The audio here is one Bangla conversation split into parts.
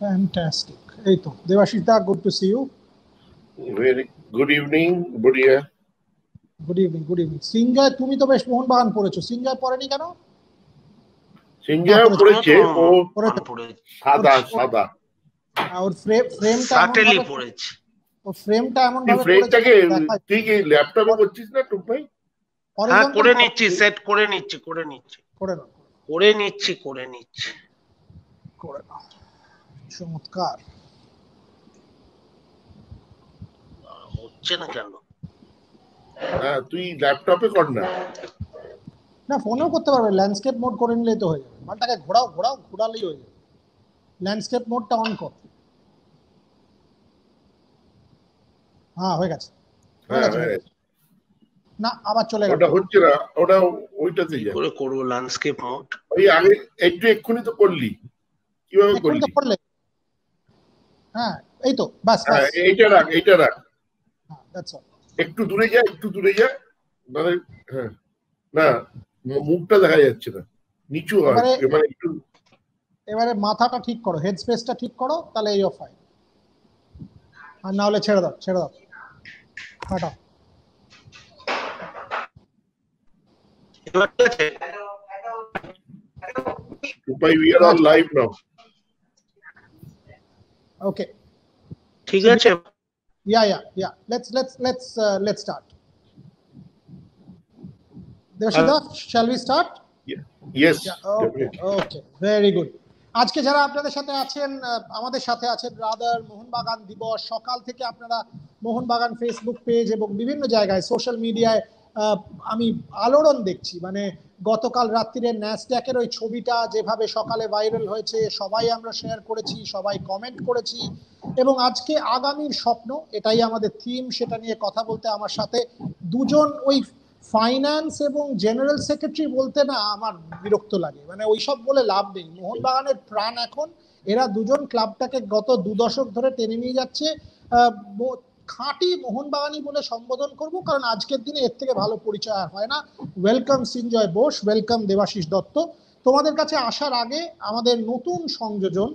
Fantastic. এই তো দেবাশিস দা, good to see you. Very good evening, Budia. Good evening, good evening. Sinjay, তুমি তো বেশ মোহনবাগান পড়েছো, সিঞ্জয় পড়েনি কেন? সিঞ্জয় পড়েছে, ও সাদা সাদা। ওর ফ্রেমটা সাটেলি পড়েছে, ওর ফ্রেমটা এমন ভাবে ফ্রেমটাকে তুই কি ল্যাপটপে করছিস না টুক ভাই? হ্যাঁ, করে নিচ্ছি, সেট করে নিচ্ছি, করে নিচ্ছি, করে নিচ্ছি। চমৎকার। হচ্ছে না কেন? হ্যাঁ, তুই ল্যাপটপে কর না। না, ফোনেও করতে পারবে, ল্যান্ডস্কেপ মোড করে নিলেই তো হয়ে যাবে। মালটাকে ঘোরালেই হয়ে যাবে। ল্যান্ডস্কেপ মোডটা অন কর। হ্যাঁ, হয়ে গেছে। না, আবার চলে গেল। ওটা হচ্ছে না, ওটা ওইটাতে যা। করে করব ল্যান্ডস্কেপ মোড? ওই আগে এক্ষুনি তো করলি, কিভাবে করলি? হ্যাঁ, এই তো বাস। হ্যাঁ, এইটা রাখ। হ্যাঁ, দ্যাটস অল। একটু দূরে যা, মানে হ্যাঁ, না মুখটা দেখা যাচ্ছে না, নিচু হয় মানে একটু। এবারে মাথাটা ঠিক করো, হেড স্পেসটা ঠিক করো, তাহলে এই অফ হয়। আর না হলে ছেড়ে দাও। হাঁটাও। We are on live now. Okay. ঠিক আছে। Yeah. Let's start. Devashida, shall we start? Yes. Okay. Very good. আজকে যারা আপনাদের সাথে আছেন, আমাদের সাথে আছেন রাদার মোহনবাগান দিবস। সকাল থেকে আপনারা মোহনবাগান ফেসবুক পেজ এবং বিভিন্ন জায়গায় সোশ্যাল মিডিয়ায় আমি আলোড়ন দেখছি। মানে গতকাল রাত্রিরে ন্যাসড্যাকের ওই ছবিটা যেভাবে সকালে ভাইরাল হয়েছে, সবাই আমরা শেয়ার করেছি, সবাই কমেন্ট করেছি। এবং আজকে আগামীর স্বপ্ন, এটাই আমাদের থিম, সেটা নিয়ে কথা বলতে আমার সাথে দুজন, ওই ফাইন্যান্স এবং জেনারেল সেক্রেটারি বলতে না আমার বিরক্ত লাগে, মানে ওইসব বলে লাভ নেই। মোহনবাগানের প্রাণ এখন এরা দুজন ক্লাবটাকে গত 2 দশক ধরে টেনে নিয়ে যাচ্ছে। খাঁটি মোহনবাগানি বলে সম্বোধন করব, কারণ আজকের দিনে এর থেকে ভালো পরিচয় আর হয় না। Welcome Srinjoy Bose, welcome Debashish Dutta. তোমাদের কাছে আসার আগে আমাদের নতুন সংযোজন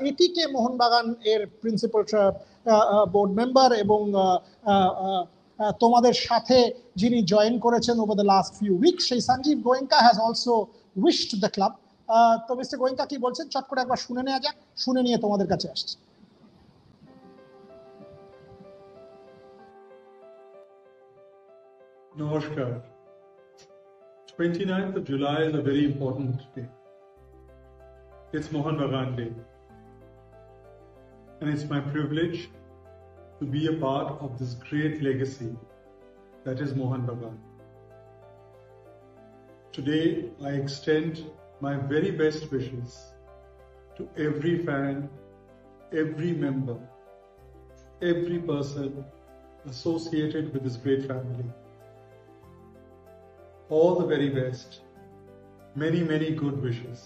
এটিকে মোহনবাগান এর প্রিন্সিপাল বোর্ড মেম্বার এবং তোমাদের সাথে যিনি জয়েন করেছেন over the last few weeks, সেই Sanjiv Goenka has also wished the club. তো মিস্টার গোয়েঙ্কা কি বলছেন চট করে একবার শুনে নেওয়া যাক, শুনে নিয়ে তোমাদের কাছে আসছি। Namaskar. 29th of July is a very important day. It's Mohanbagan Day. And it's my privilege to be a part of this great legacy that is Mohanbagan. Today, I extend my very best wishes to every fan, every member, every person associated with this great family. All the very best. Many, many good wishes.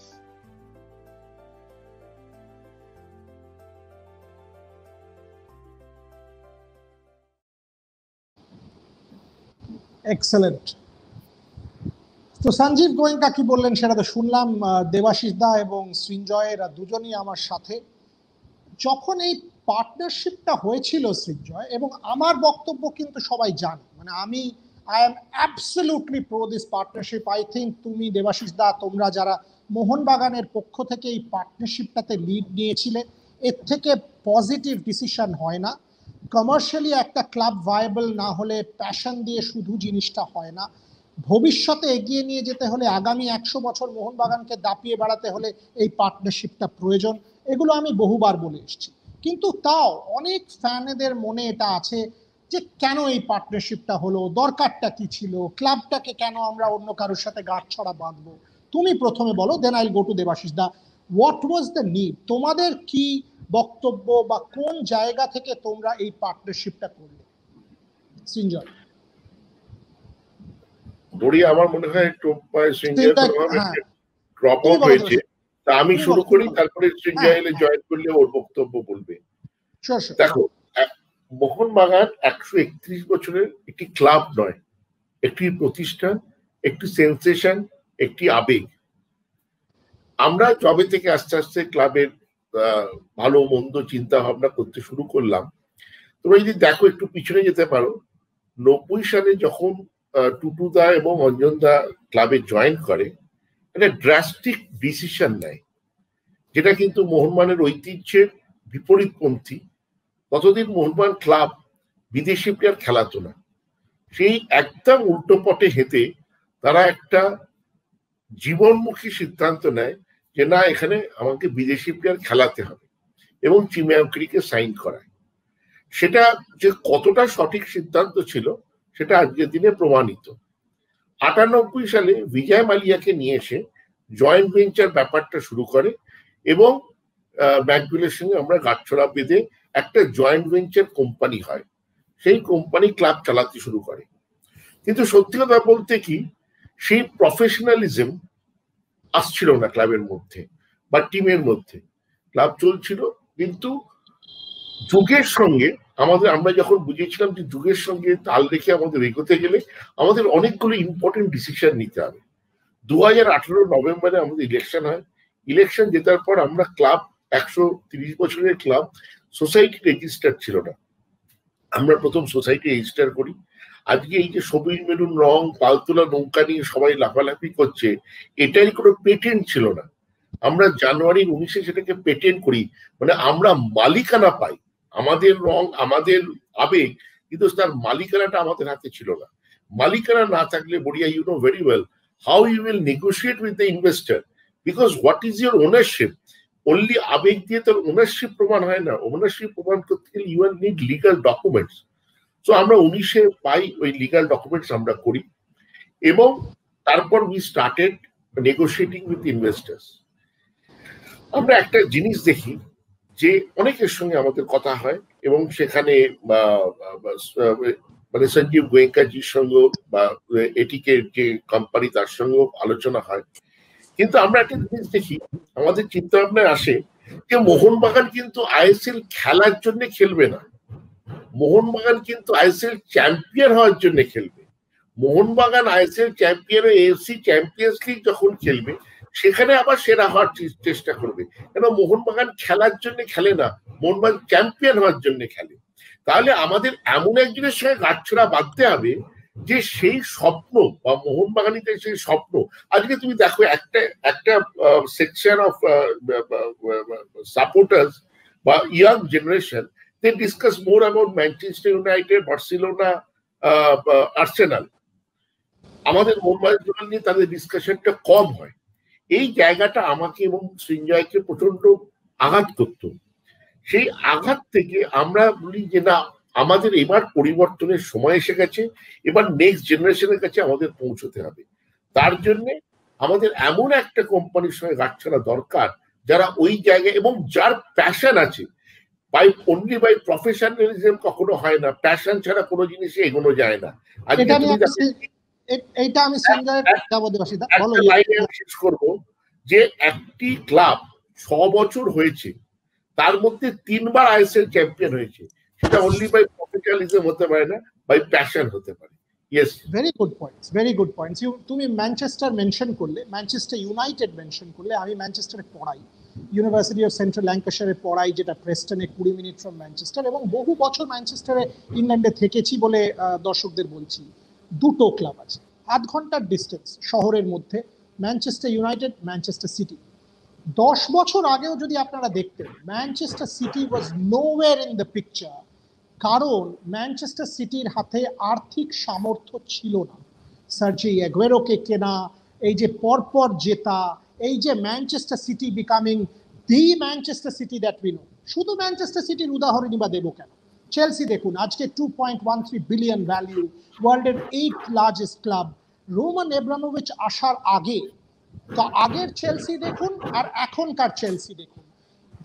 Excellent. তো সঞ্জীব গোয়েঙ্কা কি বললেন সেটা তো শুনলাম। দেবাশিস দা এবং সৃঞ্জয় এরা দুজনই আমার সাথে। যখন এই পার্টনারশিপটা হয়েছিল সৃঞ্জয়, এবং আমার বক্তব্য কিন্তু সবাই জানে, মানে I am absolutely pro this partnership. I think তুমি দেবাশিস দা, তোমরা যারা মোহনবাগানের পক্ষ থেকে এই পার্টনারশিপটাতে লিড নিয়েছিলে, এর থেকে পজিটিভ ডিসিশন হয় না। কমার্শিয়ালি একটা ক্লাব ভায়াবল না হলে প্যাশন দিয়ে শুধু জিনিসটা হয় না। ভবিষ্যতে এগিয়ে নিয়ে যেতে হলে, আগামী 100 বছর মোহনবাগানকে দাপিয়ে বেড়াতে হলে এই পার্টনারশিপটা প্রয়োজন। এগুলো আমি বহুবার বলে এসেছি, কিন্তু তাও অনেক ফ্যানেদের মনে এটা আছে যে কেন এই পার্টনারশিপটা হলো, দরকারটা কি ছিল, ক্লাবটাকে কেন আমরা অন্য কারোর সাথে গাঁটছড়া বাঁধবো। তুমি প্রথমে বলো, then I'll go to Debashis da. What was the need? তোমাদের কি বক্তব্য বা কোন জায়গা থেকে তোমরা এই পার্টনারশিপটা করলে? সিঞ্জয়। বড়ি, আমার মনে হয় ড্রপ আউট হয়েছে, তা আমি শুরু করি, তারপরে সিঞ্জয় এলে জয়েন করলে ওর বক্তব্য বলবে। দেখো, মোহনবাগান 131 বছরের একটি ক্লাব নয়, একটি প্রতিষ্ঠান, একটি সেন্সেশন, একটি আবেগ। আমরা জবে থেকে আস্তে আস্তে ক্লাবের ভালো মন্দ চিন্তা ভাবনা করতে শুরু করলাম। তোমরা যদি দেখো একটু পিছনে যেতে পারো, 90 সালে যখন টুটুদা এবং অঞ্জনদা ক্লাবে জয়েন করে, একটা ড্রাস্টিক ডিসিশন নেয়, যেটা কিন্তু মোহনবাগানের ঐতিহ্যের বিপরীতপন্থী। ততদিন মোহনবাগান ক্লাব বিদেশি প্লেয়ার খেলাতো না, সেই একদম উল্টো পথে হেঁটে তারা একটা জীবনমুখী সিদ্ধান্ত নেয় যে না, এখানে আমাকে বিদেশি প্লেয়ার খেলাতে হবে, এবং চিমাঙ্করিকে সাইন করায়। সেটা যে কতটা সঠিক সিদ্ধান্ত ছিল সেটা আজকের দিনে প্রমাণিত। 98 সালে বিজয় মালিয়াকে নিয়ে এসে জয়েন্ট ভেঞ্চার ব্যাপারটা শুরু করে, এবং ম্যাকগুইলের সঙ্গে আমরা গাঁটছড়া বেঁধে একটা জয়েন্ট ভেঞ্চার কোম্পানি হয়। সেই কোম্পানি ক্লাব চালাতে শুরু করে। কিন্তু সত্যি কথা বলতে কি, সেই প্রফেশনালিজম আসছিল না ক্লাবের মধ্যে বা টিমের মধ্যে। ক্লাব চলছিল, কিন্তু যুগের সঙ্গে আমরা যখন বুঝেছিলাম যে যুগের সঙ্গে তাল রেখে আমাদের এগোতে গেলে আমাদের অনেকগুলো ইম্পর্টেন্ট ডিসিশন নিতে হবে। 2018 নভেম্বরে আমাদের ইলেকশন হয়। ইলেকশন জেতার পর আমরা ক্লাব 130 বছরের ক্লাব, সোসাইটি রেজিস্টার ছিল না। আমরা প্রথম সোসাইটি রেজিস্টার করি। আজকে এই যে সবুজ মেরুন রং পালতোলা নৌকা নিয়ে সবাই লাফালাফি করছে, এটাই কোনো পেটেন্ট ছিল না। আমরা জানুয়ারি 19 সেটাকে পেটেন্ট করি, মানে আমরা মালিকানা পাই। আমাদের রং, আমাদের আবেগ, কিন্তু তার মালিকানাটা আমাদের হাতে ছিল না। মালিকানা না থাকলে, বড়িয়া, you know very well how you will negotiate with the investor, because what is your ownership? Only আবেগ দিয়ে তোর ওনারশিপ প্রমাণ হয় না। ওনারশিপ প্রমাণ করতে গেলে you will need legal documents. So আমরা 19 পাই ওই লিগাল ডকুমেন্টস আমরা করি, এবং তারপর we started negotiating with investors. আমরা একটা জিনিস দেখি যে অনেকের সঙ্গে আমাদের কথা হয়, এবং সেখানে মানে সঞ্জীব গোয়েঙ্কাজির সঙ্গে বা এটিকে যে কোম্পানি তার সঙ্গেও আলোচনা হয়। কিন্তু আমরা একটা জিনিস দেখি, আমাদের চিন্তা ভাবনায় আসে যে মোহনবাগান কিন্তু আইএসএল খেলার জন্য খেলবে না। মোহনবাগান কিন্তু আইএসএল চ্যাম্পিয়ন হওয়ার জন্য খেলবে। Mohun Bagan ISL champion, AFC champions league যখন খেলবে, সেখানে আবার সেরা হওয়ার চেষ্টা করবে। কেন মোহনবাগান খেলার জন্য খেলে না, মোহনবাগান চ্যাম্পিয়ন হওয়ার জন্য খেলে। তাহলে আমাদের এমন একজনের সঙ্গে গাঁটছড়া বাঁধতে হবে যে সেই স্বপ্ন, বা মোহনবাগানিদের সেই স্বপ্ন। আজকে তুমি দেখো একটা সেকশন অফ সাপোর্টার্স বা young generation, they discuss more about Manchester United, Barcelona, Arsenal. আমাদের মোহনবাগান নিয়ে তাদের ডিসকাশনটা কম হয়। এই জায়গাটা আমাকে এবং সৃঞ্জয়কে প্রচন্ড আঘাত করত। সেই আঘাত থেকে আমরা বলি যে না, আমাদের এবার পরিবর্তনের সময় এসে গেছে, এবার নেক্সট জেনারেশনের কাছে আমাদের পৌঁছতে হবে। তার জন্য আমাদের এমন একটা কোম্পানির সঙ্গে গাঁটছড়া দরকার যারা ওই জায়গায়, এবং যার প্যাশন আছে। অনলি বাই প্রফেশনালিজম কখনো হয় না, প্যাশন ছাড়া কোনো জিনিসে এগোনো যায় না। শেষ করবো যে একটি ক্লাব 6 বছর হয়েছে, তার মধ্যে 3 বার আইএসএল চ্যাম্পিয়ন হয়েছে। সেটা অনলি বাই প্রফেশনালিজম হতে পারে না, বাই প্যাশন হতে পারে। Yes, very good points, very good points. তুমি ম্যানচেস্টার মেনশন করলে, ম্যানচেস্টার ইউনাইটেড মেনশন করলে। আমি ম্যানচেস্টারে পড়াই, ইউনিভার্সিটি অফ সেন্ট্রাল ল্যাঙ্কাশায়ারে পড়াই, যেটা প্রেস্টনে 20 মিনিট ফ্রম ম্যানচেস্টার, এবং বহু বছর ম্যানচেস্টারে ইংল্যান্ডে থেকেছি বলে দর্শকদের বলছি। দুটো ক্লাব আছে 8 ঘন্টার ডিস্টেন্স শহরের মধ্যে, ম্যানচেস্টার ইউনাইটেড, ম্যানচেস্টার সিটি। 10 বছর আগেও যদি আপনারা দেখতেন, Manchester city was nowhere in the picture, কারণ ম্যানচেস্টার সিটির হাতে আর্থিক সামর্থ্য ছিল না। সার্জি অ্যাগুয়েরোকে কেনা, এই যে পরপর জেতা, এই যে Manchester city becoming the Manchester city that we know. শুধু ম্যানচেস্টার সিটির উদাহরণই বা দেবো কেন, চেলসি দেখুন, আজকে 2.13 বিলিয়ন ভ্যালু, ওয়ার্ল্ডের 8th লার্জেস্ট ক্লাব। রোমান এব্রামোভিচ আসার আগে, তো আগের চেলসি দেখুন আর এখনকার চেলসি দেখুন।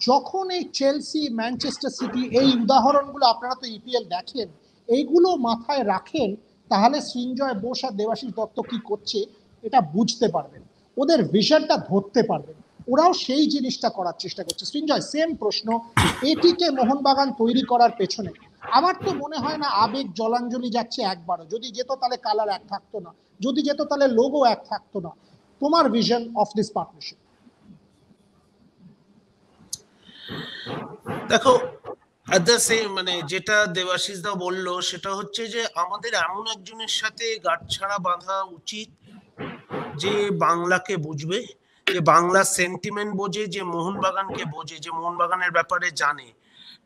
যখন এই চেলসি, ম্যানচেস্টার সিটি, এই উদাহরণগুলো আপনারা তো ইপিএল দেখেন, এইগুলো মাথায় রাখেন, তাহলে সৃঞ্জয় বোস আর দেবাশিস দত্ত কি করছে এটা বুঝতে পারবেন, ওদের ভিশনটা ধরতে পারবেন। ওরাও সেই জিনিসটা করার চেষ্টা করছে। সৃঞ্জয়, সেম প্রশ্ন, এটিকে মোহনবাগান তৈরি করার পেছনে আমার তো মনে হয় না আবেগ জলাঞ্জলি যাচ্ছে একবারও। যদি যেত তাহলে কালার এক থাকতো না, যদি যেত তাহলে লোগো এক থাকতো না। তোমার ভিশন অফ দিস পার্টনারশিপ? দেখো at the same মানে যেটা দেবাশিস দা বললো সেটা হচ্ছে যে আমাদের এমন একজনের সাথে গাঁটছড়া বাঁধা উচিত যে বাংলাকে বুঝবে, যে বাংলা সেন্টিমেন্ট বোঝে, যে মোহনবাগানকে বোঝে, যে মোহনবাগানের ব্যাপারে জানে।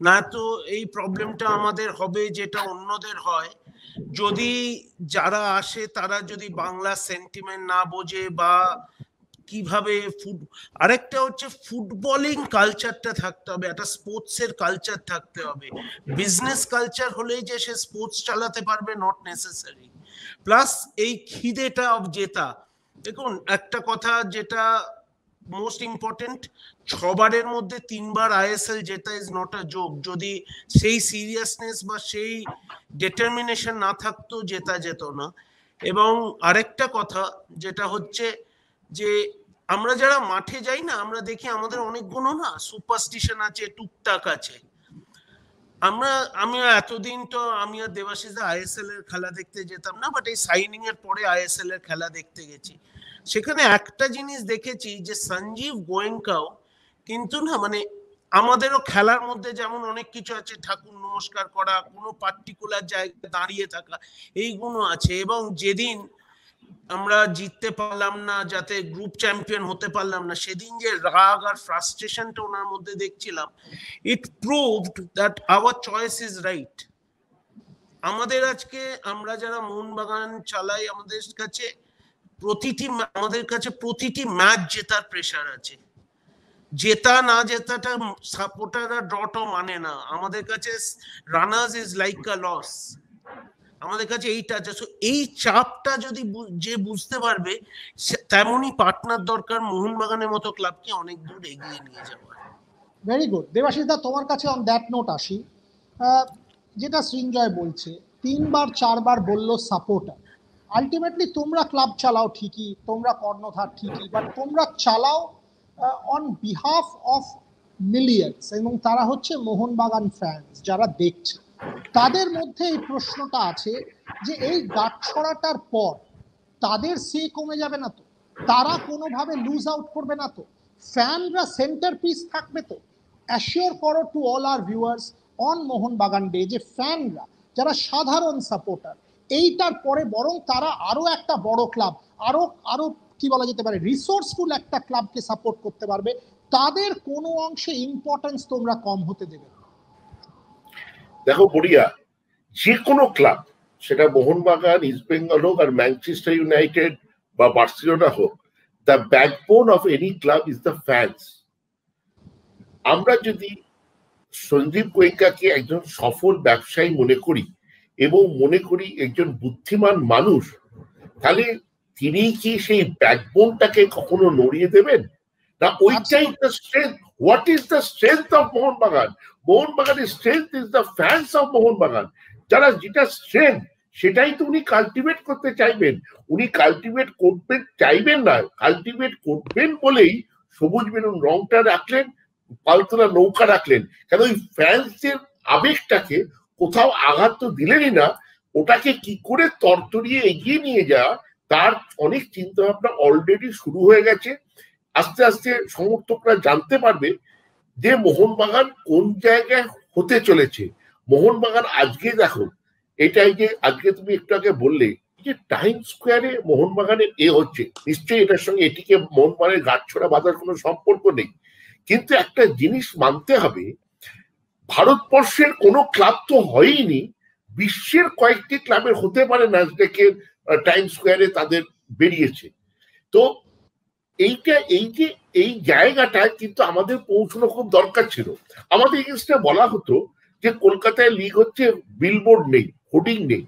না তো এই প্রবলেমটা আমাদের হবে যেটা অন্যদের হয়, যদি যারা আসে তারা যদি বাংলা সেন্টিমেন্ট না বোঝে বা কিভাবে আরেকটা হচ্ছে ফুটবলিং কালচারটা থাকতে হবে, একটা স্পোর্টস এর কালচার থাকতে হবে। বিজনেস কালচার হলেই যে সে স্পোর্টস চালাতে পারবে নট নেসেসারি। প্লাস এই খিদেটা অফ জেতা, দেখুন একটা কথা যেটা মোস্ট ইম্পর্টেন্ট, 6 বারের মধ্যে 3 বার আইএসএল জেতা ইজ নট আ জোক। যদি সেই সিরিয়াসনেস বা সেই ডিটারমিনেশন না থাকতো জেতা যেত না। এবং আরেকটা কথা যেটা হচ্ছে যে আমরা যারা মাঠে যাই না, আমরা দেখি আমাদের অনেকগুলো না সুপারস্টিশন আছে, টুকটাক আছে। আমি এতদিন তো আমি আর দেবাশিস দা আইএসএল এর খেলা দেখতে যেতাম না, বাট এই সাইনিং এর পরে আইএসএল এর খেলা দেখতে গেছি। সেখানে একটা জিনিস দেখেছি যে সঞ্জীব গোয়েঙ্কাও কিন্তু না মানে আমাদেরও খেলার মধ্যে যেমন অনেক কিছু আছে, ঠাকুর নমস্কার করা, কোনো পার্টিকুলার জায়গায় দাঁড়িয়ে থাকা, এইগুলো আছে। এবং যেদিন আমরা জিততে পারলাম না, যাতে গ্রুপ চ্যাম্পিয়ন হতে পারলাম না, সেদিন যে রাগ আর ফ্রাস্ট্রেশনটা ওনার মধ্যে দেখছিলাম, it proved that our choice is right. আমাদের আজকে আমরা যারা মোহনবাগান চালাই, আমাদের কাছে প্রতিটি ম্যাচ জেতার প্রেশার আছে। জেতা না জেতাটা সাপোর্টাররা ড্রটও মানে না, আমাদের কাছে runners is like a loss, আমাদের কাছে এইটা আছে। এই চাপটা যদি যে বুঝতে পারবে, তেমনই পার্টনার দরকার মোহনবাগানের মতো ক্লাবকে অনেক দূর এগিয়ে নিয়ে যাওয়ার। Very good. দেবাশিস দা, তোমার কাছে অন দ্যাট নোট আসি। যেটা সৃঞ্জয় বলছে, 3 বার 4 বার বললো সাপোর্টার, আলটিমেটলি তোমরা ক্লাব চালাও ঠিকই, তোমরা কর্ণধার ঠিকই, বাট তোমরা চালাও অন বিহাফ অফ মিলিয়ন্স, এবং তারা হচ্ছে মোহনবাগান ফ্যান্স যারা দেখছে। তাদের মধ্যে এই প্রশ্নটা আছে যে এই গাঁটছড়াটার পর তাদের সে কমে যাবে না তো? তারা কোনোভাবে লুজ আউট করবে না তো? ফ্যানরা সেন্টার পিস থাকবে তো? অ্যাসিওর করো to all our viewers on Mohun Bagan day যে ফ্যানরা যারা সাধারণ সাপোর্টার, এইটার পরে বরং তারা আরো একটা বড় ক্লাব, আরো কি বলা যেতে পারে রিসোর্সফুল একটা ক্লাবকে সাপোর্ট করতে পারবে, তাদের কোনো অংশে ইম্পর্টেন্স তোমরা কম হতে দেবে? দেখো বড়িয়া, যে কোনো ক্লাব, সেটা মোহনবাগান, ইস্ট বেঙ্গল হোক আর ম্যানচেস্টার ইউনাইটেড বা বার্সেলোনা হোক, the backbone of any club is the fans. আমরা যদি সঞ্জীব গোয়েঙ্কাকে একজন সফল ব্যবসায়ী মনে করি এবং মনে করি একজন বুদ্ধিমান মানুষ, তাহলে তিনি কি সেই ব্যাকবোনটাকে কখনো নড়িয়ে দেবেন না? ওইটাই the strength. What is the strength of Mohun Bagan? মোহনবাগানের strength is the fans of Mohun Bagan. যারা যেটা স্ট্রেংথ সেটাই তো উনি কাল্টিভেট করতে চাইবেন। উনি কাল্টিভেট করতে চাইবেন না, কাল্টিভেট করবেন বলেই সবুজ বেলুন রংটা রাখলেন, পালতোলা নৌকা রাখলেন। কেন ওই ফ্যান্সের আবেগটাকে কোথাও আঘাত তো দিলেনই না, ওটাকে কি করে তরতরিয়ে এগিয়ে নিয়ে যাওয়া তার অনেক চিন্তা ভাবনা অলরেডি শুরু হয়ে গেছে। আস্তে আস্তে সমর্থকরা জানতে পারবে যে মোহনবাগান কোন জায়গায় হতে চলেছে। মোহনবাগান আজকে দেখো, এটাই যে আজকে তুমি একটু আগে বললে যে টাইম স্কোয়ারে মোহনবাগানের হচ্ছে, নিশ্চয়ই এটার সঙ্গে এটিকে মোহনবাগানের গাঁটছড়া বাঁধার কোনো সম্পর্ক নেই। কিন্তু একটা জিনিস মানতে হবে, ভারতবর্ষের কোনো ক্লাব তো হয়নি, বিশ্বের কয়েকটি ক্লাবের হতে পারে ন্যাসডেকের টাইম স্কোয়ারে তাদের বেরিয়েছে। তো এই জায়গাটায় কিন্তু আমাদের পৌঁছানো খুব দরকার ছিল। আমাদের এগেইনস্টে বলা হতো যে কলকাতায় লিগ হচ্ছে, বিলবোর্ড নেই, হোর্ডিং নেই।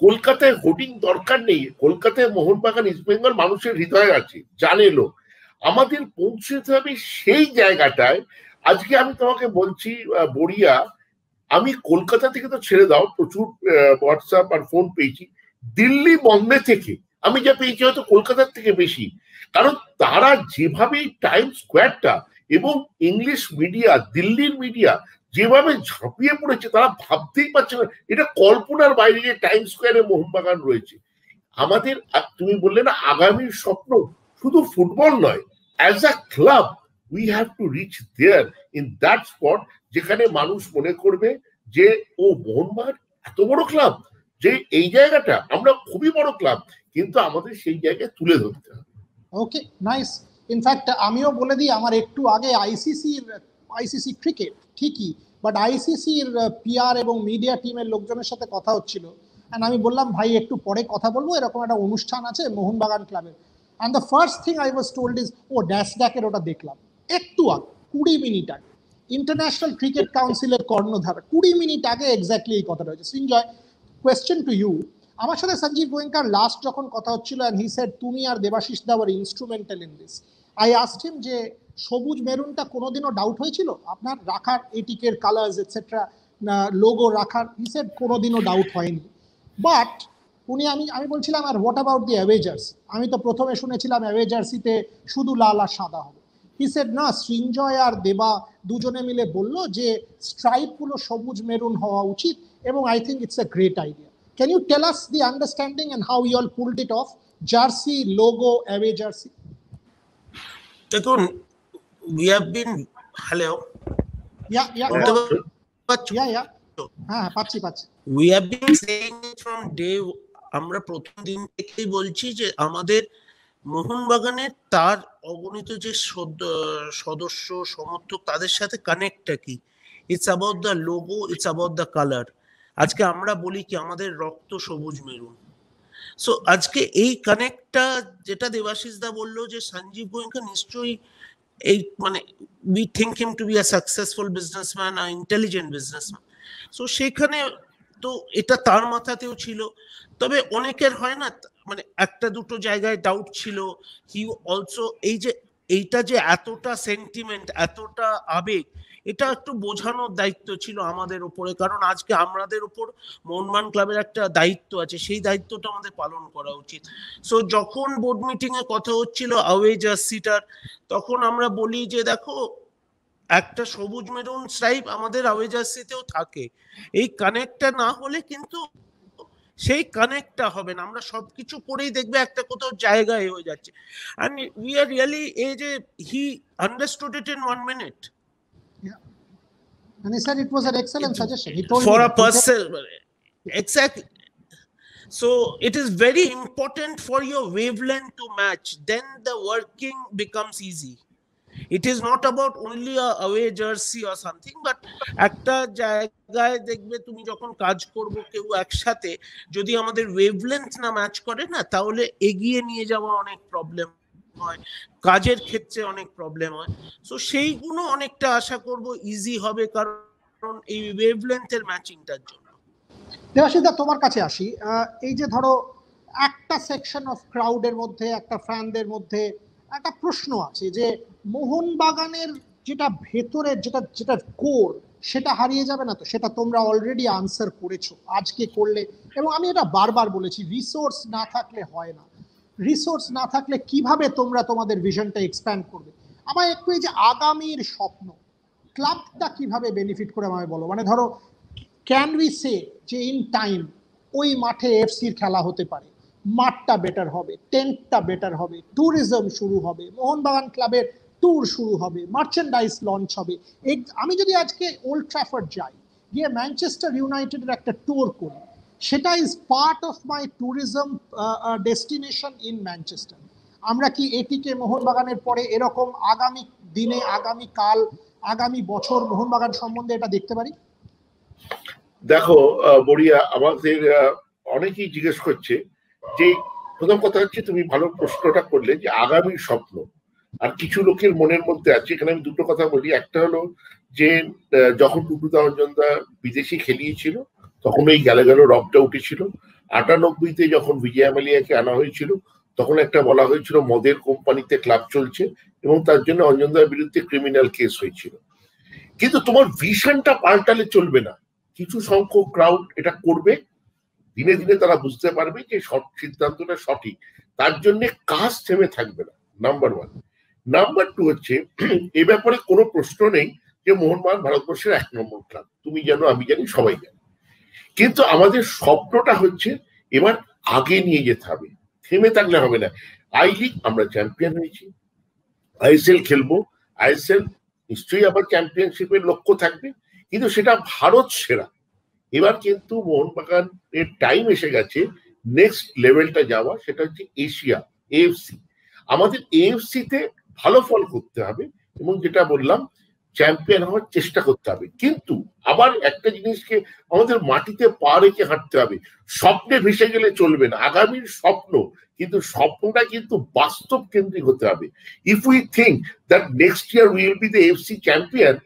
কলকাতায় হোর্ডিং দরকার নেই, কলকাতায় মোহনবাগান, ইস্ট বেঙ্গল মানুষের হৃদয়ে আছে, জানে লোক। আমাদের পৌঁছতে হবে সেই জায়গাটায়। আজকে আমি তোমাকে বলছি বড়িয়া, আমি কলকাতা থেকে তো ছেড়ে দাও, প্রচুর হোয়াটসঅ্যাপ আর ফোন পেয়েছি। দিল্লি, বম্বে থেকে আমি যা পেয়েছি হয়তো কলকাতার থেকে বেশি। কারণ তারা যেভাবে টাইম স্কোয়ারটা এবং ইংলিশ মিডিয়া, দিল্লির মিডিয়া যেভাবে ঝাঁপিয়ে পড়েছে, তারা ভাবতেই পারছে না, এটা কল্পনার বাইরে যে টাইম স্কোয়ারে মোহনবাগান রয়েছে। আমাদের, তুমি বললে না আগামীর স্বপ্ন, শুধু ফুটবল নয়, as a club we have to reach there in that spot যেখানে মানুষ মনে করবে যে ও মোহনবাগান এত বড় ক্লাব, যে এই জায়গাটা আমরা খুবই বড় ক্লাব, কিন্তু আমাদের সেই জায়গায় তুলে ধরতে হবে। ওকে, নাইস। ইনফ্যাক্ট আমিও বলে দিই, আমার একটু আগে আইসিসি ক্রিকেট ঠিকই, বাট আইসিসির পিআর এবং মিডিয়া টিমের লোকজনের সাথে কথা হচ্ছিল, অ্যান্ড আমি বললাম ভাই একটু পরে কথা বলবো, এরকম একটা অনুষ্ঠান আছে মোহনবাগান ক্লাবের। And the first thing I was told is, ও ড্যাশড্যাকের ওটা দেখলাম একটু আগে 20 মিনিট আগে, ইন্টারন্যাশনাল ক্রিকেট কাউন্সিলের কর্ণধার 20 মিনিট আগে এক্স্যাক্টলি এই কথাটা হয়েছে। সঞ্জয়, কোয়েশ্চেন টু ইউ, আমার সাথে সঞ্জীব গোয়েঙ্কার লাস্ট যখন কথা হচ্ছিল, অ্যান্ড হি সেড তুমি আর Debashish da were instrumental in this, I asked him যে সবুজ মেরুনটা কোনোদিনও ডাউট হয়েছিল আপনার রাখার, এটিকের কালার্স এটসেট্রা, লোগো রাখার? হি সেড কোনোদিনও ডাউট হয়নি। বাট আমি বলছিলাম আর what about the away jersey? আমি তো প্রথমে শুনেছিলাম অ্যাওয়ে জার্সিতে শুধু লাল আর সাদা হবে। হি সেড না, সৃঞ্জয় আর দেবা দুজনে মিলে বলল যে স্ট্রাইপগুলো সবুজ মেরুন হওয়া উচিত, এবং I think it's a great idea. Can you tell us the understanding and how you all pulled it off? Jersey, logo, away jersey. দেখুন, we have been, hello. Yeah. হ্যাঁ, পাচ্ছি। We have been saying it from day, আমরা প্রথম দিন থেকেই বলছি যে আমাদের মোহনবাগানের তার অগণিত যে সদস্য সমর্থক তাদের সাথে কানেক্টটা কি, it's about the logo, it's about the colour. আজকে আমরা বলি কি আমাদের রক্ত সবুজ মেরুন। সো আজকে এই কানেক্টটা যেটা দেবাশিস দা বললো যে সঞ্জীব গোয়েঙ্কা নিশ্চয়ই এই মানে we think him to be a successful businessman, a intelligent businessman. So সেখানে তো এটা তার মাথাতেও ছিল। তবে অনেকের হয় না, মানে একটা দুটো জায়গায় ডাউট ছিল। হি অলসো এইটা যে এতটা সেন্টিমেন্ট, এতটা আবেগ, এটা একটু বোঝানোর দায়িত্ব ছিল আমাদের উপরে, কারণ আজকে আমাদের উপর মোহনবাগান ক্লাবের একটা দায়িত্ব আছে, সেই দায়িত্বটা আমাদের পালন করা উচিত। সো যখন বোর্ড মিটিং এ কথা হচ্ছিল অ্যাওয়ে জার্সিটার, তখন আমরা বলি যে দেখো একটা সবুজ মেরুন স্ট্রাইপ আমাদের অ্যাওয়ে জার্সিতেও থাকে, এই কানেক্টটা না হলে কিন্তু সেই কানেক্টটা হবে না। আমরা সবকিছু করেই দেখবে একটা কোথাও জায়গায় হয়ে যাচ্ছে। and we are really he understood it in 1 minute. And he said it was an excellent suggestion. He told for me a person, exactly. So it is very important for your wavelength to match, then the working becomes easy. It is not about only a away jersey or something, but একটা জায়গায় দেখবে তুমি যখন কাজ করবো কেউ একসাথে, যদি আমাদের ওয়েভলেন্থ না ম্যাচ করে না, তাহলে এগিয়ে নিয়ে যাওয়া অনেক প্রবলেম হয়, কাজের ক্ষেত্রে অনেক প্রবলেম হয়। সো সেইগুলো অনেকটা আশা করব ইজি হবে, কারণ এই ওয়েভলেন্থের ম্যাচিংটার জন্য। দেবাশিস দা, তোমার কাছে আসি। এই যে ধরো একটা সেকশন অফ ক্রাউডের মধ্যে, একটা ফ্যানদের মধ্যে একটা প্রশ্ন আছে যে মোহনবাগানের যেটা ভেতরের যেটা কোর, সেটা হারিয়ে যাবে না তো? সেটা তোমরা অলরেডি আনসার করেছো আজকে করলে, এবং আমি এটা বারবার বলেছি, রিসোর্স না থাকলে হয় না। রিসোর্স না থাকলে কিভাবে তোমরা তোমাদের ভিশনটা এক্সপ্যান্ড করবে? আমায় একটু এই যে আগামীর স্বপ্ন, ক্লাবটা কিভাবে বেনিফিট করে আমায় বলো। মানে ধরো, ক্যান উই সে যে ইন টাইম ওই মাঠে এফসির খেলা হতে পারে, মাঠটা বেটার হবে, টেন্টটা বেটার হবে, ট্যুরিজম শুরু হবে, মোহনবাগান ক্লাবের ট্যুর শুরু হবে, মার্চেন্ডাইজ লঞ্চ হবে। আমি যদি আজকে ওল্ড ট্র্যাফোর্ড যাই, গিয়ে ম্যানচেস্টার ইউনাইটেডের একটা ট্যুর করি, সেটা is part of my tourism destination in Manchester. আমরা কি এটিকে মোহনবাগানের পরে এরকম আগামী দিনে, আগামী কাল, আগামী বছর মোহনবাগান সম্বন্ধে এটা দেখতে পারি? দেখো বড়িয়া, আমাদের অনেকেই জিজ্ঞেস করছে যে, প্রথম কথা হচ্ছে তুমি ভালো প্রশ্নটা করলে যে আগামীর স্বপ্ন, আর কিছু লোকের মনের মধ্যে আছে। এখানে আমি দুটো কথা বলি। একটা হলো যে যখন টুটুদা অঞ্জনদা বিদেশি খেলিয়েছিল তখন এই গেল রবটা উঠেছিল। 98-তে যখন বিজয় মালিয়াকে আনা হয়েছিল তখন একটা বলা হয়েছিল মদের কোম্পানিতে ক্লাব চলছে এবং তার জন্য অঞ্জনদার বিরুদ্ধে ক্রিমিনাল কেস হয়েছিল। কিন্তু তোমার ভিশনটা পাল্টালে চলবে না। কিছু সংখ্যক ক্রাউড এটা করবে, দিনে দিনে তারা বুঝতে পারবে যে সিদ্ধান্তটা সঠিক, তার জন্য কাজ থেমে থাকবে না, নাম্বার 1। নাম্বার 2 হচ্ছে, এ ব্যাপারে কোনো প্রশ্ন নেই যে মোহনবাগান ভারতবর্ষের 1 নম্বর ক্লাব, তুমি জানো, আমি জানি, সবাই জানে। কিন্তু আমাদের স্বপ্নটা হচ্ছে এবার আগে নিয়ে যেতে হবে, থেমে থাকলে হবে না। আই লিগ আমরা চ্যাম্পিয়ন হয়েছি, আইএসএল খেলবো, আইএসএল নিশ্চয়ই আবার চ্যাম্পিয়নশিপের লক্ষ্য থাকবে, কিন্তু সেটা ভারত সেরা। এবার কিন্তু মোহনবাগানের টাইম এসে গেছে নেক্সট লেভেলটা যাওয়া, সেটা হচ্ছে এশিয়া, এএফসি। আমাদের এএফসি তে ভালো ফল করতে হবে এবং যেটা বললাম চ্যাম্পিয়ন হওয়ার চেষ্টা করতে হবে। কিন্তু আবার একটা জিনিসকে আমাদের মাটিতে পা রেখে হাঁটতে হবে। স্বপ্নে ভেসে গেলে চলবে না, আগামীর স্বপ্ন, কিন্তু স্বপ্নটা কিন্তু বাস্তব কেন্দ্রিক হতে হবে। If we think that next year we will be the AFC champion,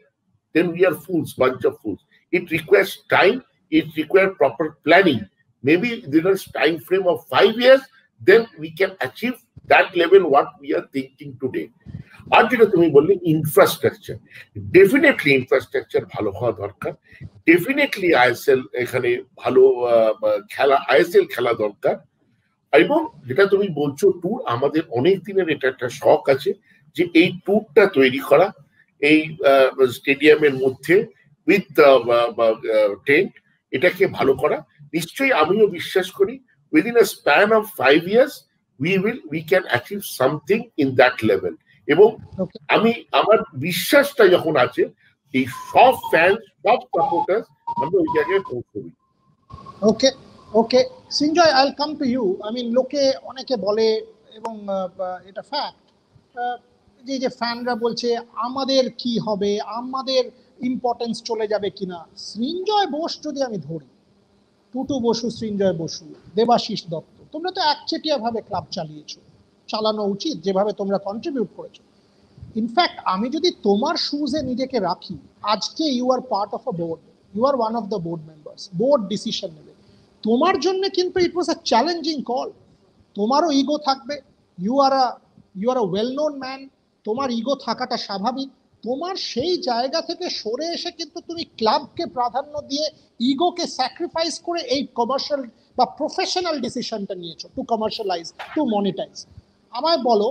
then we are fools, bunch of fools. It requires time, it requires proper planning. Maybe there is time frame of 5 years, then we can achieve that level what we are thinking today. আর যেটা তুমি বললে ইনফ্রাস্ট্রাকচার, ডেফিনেটলি ইনফ্রাস্ট্রাকচার ভালো হওয়া দরকার, ডেফিনেটলি আইএসএল এখানে ভালো খেলা, আইএসএল খেলা দরকার। এবং যেটা তুমি বলছো ট্যুর, আমাদের অনেক দিনের এটা একটা শখ আছে যে এই ট্যুরটা তৈরি করা, এই স্টেডিয়ামের মধ্যে উইথ টেন্ট, এটাকে ভালো করা। নিশ্চয়ই আমিও বিশ্বাস করি within a span of 5 years we can achieve something in that level. এবং আমি আমার বিশ্বাসটা যখন আছে এই সব ফ্যান, সব সাপোর্টার্স আমরা ওই জায়গায় পৌঁছবি। Okay okay Srinjoy, I will come to you. I mean লোকে অনেকে বলে এবং এটা ফ্যাক্ট যে ফ্যানরা বলছে আমাদের কি হবে, আমাদের ইম্পর্টেন্স চলে যাবে কিনা। সৃঞ্জয় বোস যদি আমি ধরি, টুটু বসু, সৃঞ্জয় বসু, দেবাশিস দত্ত, তোমরা তো একচেটিয়া ভাবে ক্লাব চালিয়েছো, চালানো উচিত যেভাবে তোমরা কন্ট্রিবিউট করেছো। ইনফ্যাক্ট আমি যদি তোমার শুজে নিজেকে রাখি, আজকে you are part of a board, you are one of the board members, board decision নেবে। তোমার জন্য কিন্তু it was a challenging call. তোমারও ইগো থাকবে, you are a well known man, তোমার ইগো থাকাটা স্বাভাবিক। তোমার সেই জায়গা থেকে সরে এসে কিন্তু তুমি ক্লাবকে প্রাধান্য দিয়ে ইগোকে স্যাক্রিফাইস করে এই কমার্শিয়াল বা প্রফেশনাল ডিসিশনটা নিয়েছো, টু কমার্শিয়ালাইজ, টু মনিটাইজ। আমায় বলো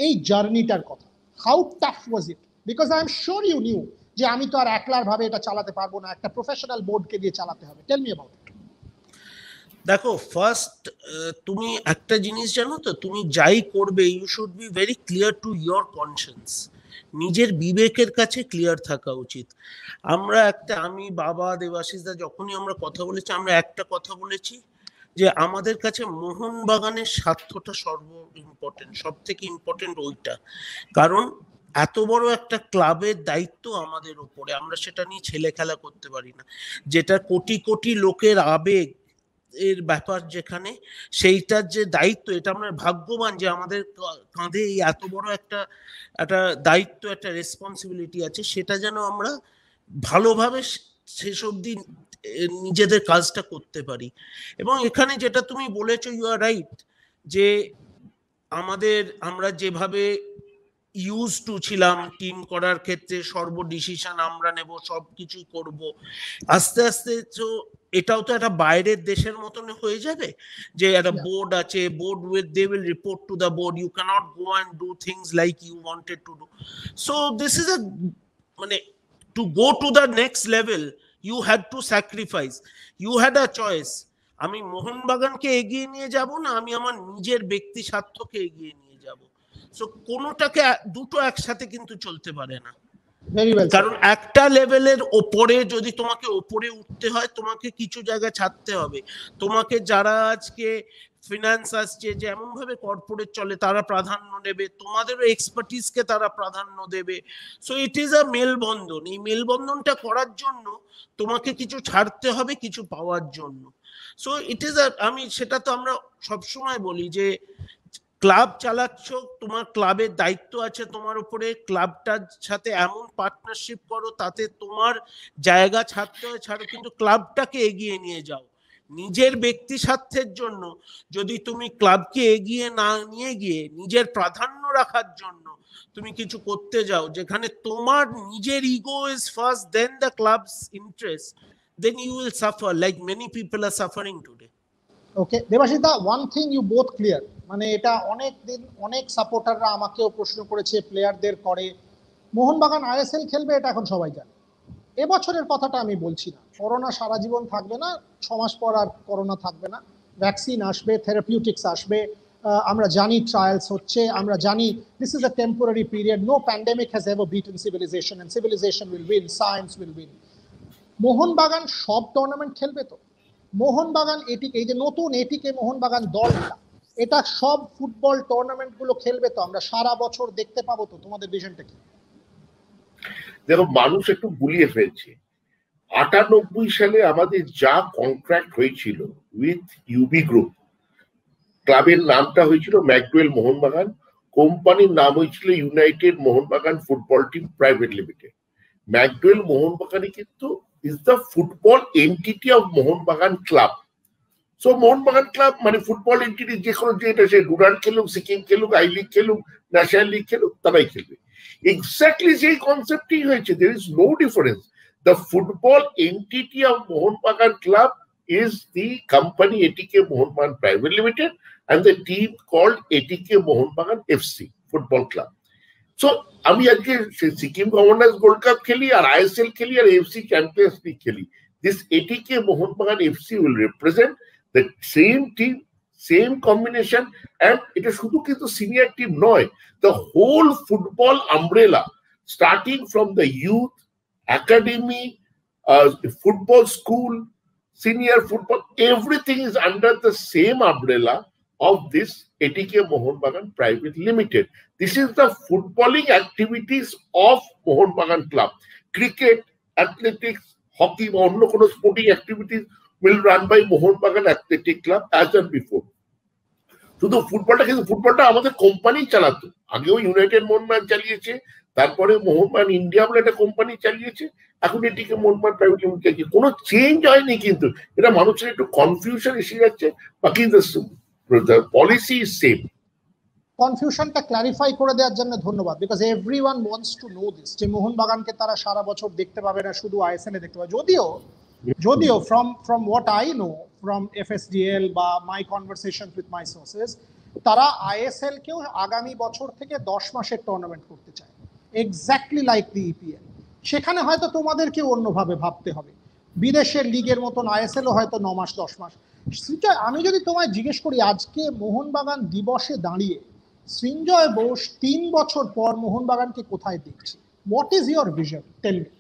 এই জার্নিটার কথা, how tough was it? Because I am sure you knew যে আমি তো আর একলার ভাবে এটা চালাতে পারবো না, একটা প্রফেশনাল বোর্ডকে দিয়ে চালাতে হবে। Tell me about it. দেখো, ফার্স্ট তুমি একটা জিনিস জানো তো, তুমি যাই করবে you should be very clear to your conscience. নিজের বিবেকের কাছে ক্লিয়ার থাকা উচিত। আমি বাবা, দেবাশিস দা যখনই আমরা কথা বলেছি, আমরা একটা কথা বলেছি যে আমাদের কাছে মোহনবাগানের স্বার্থটা ইম্পর্টেন্ট, সব থেকে ইম্পর্টেন্ট ওইটা। কারণ এত বড় একটা ক্লাবের দায়িত্ব আমাদের উপরে, আমরা সেটা নিয়ে ছেলে খেলা করতে পারি না। যেটা কোটি কোটি লোকের আবেগ এর ব্যাপার, যেখানে সেইটার যে দায়িত্ব, এটা আমরা ভাগ্যবান যে আমাদের কাঁধে এই এত বড় একটা দায়িত্ব, একটা রেসপন্সিবিলিটি আছে, সেটা যেন আমরা ভালোভাবে শেষ অবধি নিজেদের কাজটা করতে পারি। এবং এখানে যেটা তুমি বলেছো, ইউ আর রাইট, যে আমরা যেভাবে ইউজ টু ছিলাম টিম করার ক্ষেত্রে, সর্ব ডিসিশন আমরা নেব, সবকিছুই করব, আস্তে আস্তে তো এটাও তো একটা বাইরের দেশের মতন হয়ে যাবে যে একটা বোর্ড আছে, board they will report to the board, you can't go and do things like you wanted to do. So this is মানে to go to the next level you had to sacrifice, you had a choice. আমি মোহনবাগানকে এগিয়ে নিয়ে যাব না, আমি আমার নিজের ব্যক্তি স্বার্থকে এগিয়ে নিয়ে যাব। সো কোনোটাকে দুটো একসাথে কিন্তু চলতে পারে না। কারণ একটা লেভেলের ওপরে যদি তোমাকে ওপরে উঠতে হয়, তোমাকে কিছু জায়গা ছাড়তে হবে। তোমাকে যারা আজকে ফিনান্স আসছে, যেমন ভাবে কর্পোরেট চলে, তারা প্রাধান্য দেবে, তোমাদেরও এক্সপার্টিসকে তারা প্রাধান্য দেবে। সো ইট ইজ আ মেলবন্ধন। এই মেলবন্ধনটা করার জন্য তোমাকে কিছু ছাড়তে হবে কিছু পাওয়ার জন্য। সো ইট ইজ আমি সেটা তো আমরা সবসময় বলি যে ক্লাব চালাচ্ছ, তোমার ক্লাবের দায়িত্ব আছে তোমার উপরে, ক্লাবটার সাথে এমন পার্টনারশিপ করো তাতে তোমার জায়গা ছাড়তে হয় ছাড়ো, কিন্তু ক্লাবটাকে এগিয়ে নিয়ে যাও। নিজের ব্যক্তি স্বার্থের জন্য যদি তুমি ক্লাবকে এগিয়ে না নিয়ে গিয়ে নিজের প্রাধান্য রাখার জন্য তুমি কিছু করতে যাও, যেখানে তোমার নিজের ego is first then the club's interest, then you will suffer like many people are suffering today. Okay, Debashis da, one thing you both clear, মানে এটা অনেক দিন অনেক সাপোর্টাররা আমাকেও প্রশ্ন করেছে, প্লেয়ারদের করে, মোহনবাগান আইএসএল খেলবে এটা এখন সবাই জানে। এবছরের কথাটা আমি বলছি না, করোনা সারা জীবন থাকবে না, 6 মাস পর আর করোনা থাকবে না, ভ্যাকসিন আসবে, থেরাপিউটিক্স আসবে, আমরা জানি ট্রায়ালস হচ্ছে, আমরা জানি this is a temporary period, no pandemic has ever beaten civilization and civilization will win, science will win. Mohun Bagan সব টুর্নামেন্ট খেলবে তো? মোহনবাগান এটিকে, এই যে নতুন এটিকে মোহনবাগান দলটা, এটা সব ফুটবল টুর্নামেন্ট গুলো খেলবে তো? আমরা সারা বছর দেখতে পাবো তো? তোমাদের ভিশনটা কি? দেখো, মানুষ একটু গুলিয়ে ফেলছে। 98 সালে আমাদের যা কন্ট্রাক্ট হয়েছিল উইথ ইউবি গ্রুপ, ক্লাবের নামটা হয়েছিল ম্যাকডওয়েল মোহনবাগান, কোম্পানির নাম হয়েছিল united Mohun Bagan football team private limited. McDowell মোহনবাগানই কিন্তু is the football entity of Mohun Bagan club. So Mohun Bagan club মানে ফুটবল এন্টিটি, যে কোনো যেটা, সে ডুরান্ড খেলুক, সিকিম খেলুক, আই লিগ খেলুক, ন্যাশনাল লিগ খেলুক, তারাই খেলবে। এক্স্যাক্টলি সেই কনসেপ্টই হয়েছে, there is no difference. The football entity of Mohun Bagan club is the company ATK Mohunbagan Private Limited and the team called ATK Mohunbagan FC Football Club. So আমি আজকে সিকিম গভর্নর্স গোল্ড কাপ খেলি আর ISL খেলি আর AFC চ্যাম্পিয়ন্স লিগ খেলি, this ATK Mohunbagan FC will represent the same team, same combination, and এটা শুধু কিন্তু সিনিয়র টিম নয়, the whole football umbrella starting from the youth academy, football school, senior football, everything is under the same umbrella of this ATK Mohunbagan Private Limited. This is the footballing activities of Mohunbagan Club. Cricket, athletics, hockey, or no sporting activities will run by Mohunbagan Athletic Club as and before. শুধু ফুটবলটা, কিন্তু ফুটবলটা আমাদের কোম্পানি চালাতো। আগেও ইউনাইটেড মোহনবাগান চালিয়েছে, তারপরে মোহনবাগান ইন্ডিয়া বলে একটা কোম্পানি চালিয়েছে, এখন এটিকে মোহনবাগান প্রাইভেট লিমিটেড। কোনো চেঞ্জ হয়নি, কিন্তু এটা মানুষের একটু কনফিউশন এসে যাচ্ছে, বাকি পলিসি ইজ সেম। কনফিউশনটা ক্ল্যারিফাই করে দেওয়ার জন্য ধন্যবাদ, because everyone wants to know this, যে মোহনবাগানকে তারা সারা বছর দেখতে পাবে না, শুধু আইএসএল এ দেখতে পাবে। যদিও from what I know from FSDL বা my conversations with my sources, তারা আইএসএল কেও আগামী বছর থেকে 10 মাসের টুর্নামেন্ট করতে চায়, এক্স্যাক্টলি লাইক দি ইপিএল। সেখানে হয়তো তোমাদেরকে অন্যভাবে ভাবতে হবে, বিদেশের লিগের মতন আইএসএলও হয়তো 9 মাস 10 মাস। আমি যদি তোমায় জিজ্ঞেস করি, আজকে মোহনবাগান দিবসে দাঁড়িয়ে সৃঞ্জয় বোস 3 বছর পর মোহনবাগানকে কোথায় দেখছে? What is your vision? Tell me.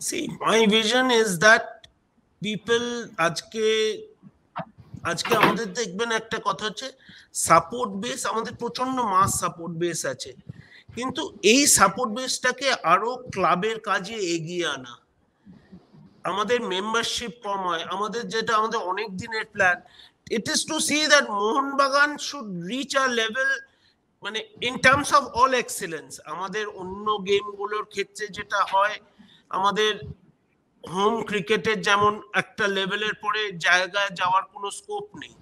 See, my vision is that people আজকে আমাদের দেখবেন একটা কথা হচ্ছে সাপোর্ট বেস, আমাদের প্রচন্ড মাস সাপোর্ট বেস আছে, কিন্তু এই সাপোর্ট বেসটাকে আরো ক্লাবের কাজে এগিয়ে আনা। আমাদের মেম্বারশিপ কম হয়, আমাদের যেটা আমাদের অনেক দিনের plan, it is to see that Mohun Bagan should reach a level, মানে in terms of all excellence। আমাদের অন্য গেমগুলোর ক্ষেত্রে যেটা হয়, আমাদের হোম ক্রিকেটের যেমন একটা লেভেলের পরে জায়গায় যাওয়ার কোনো স্কোপ নেই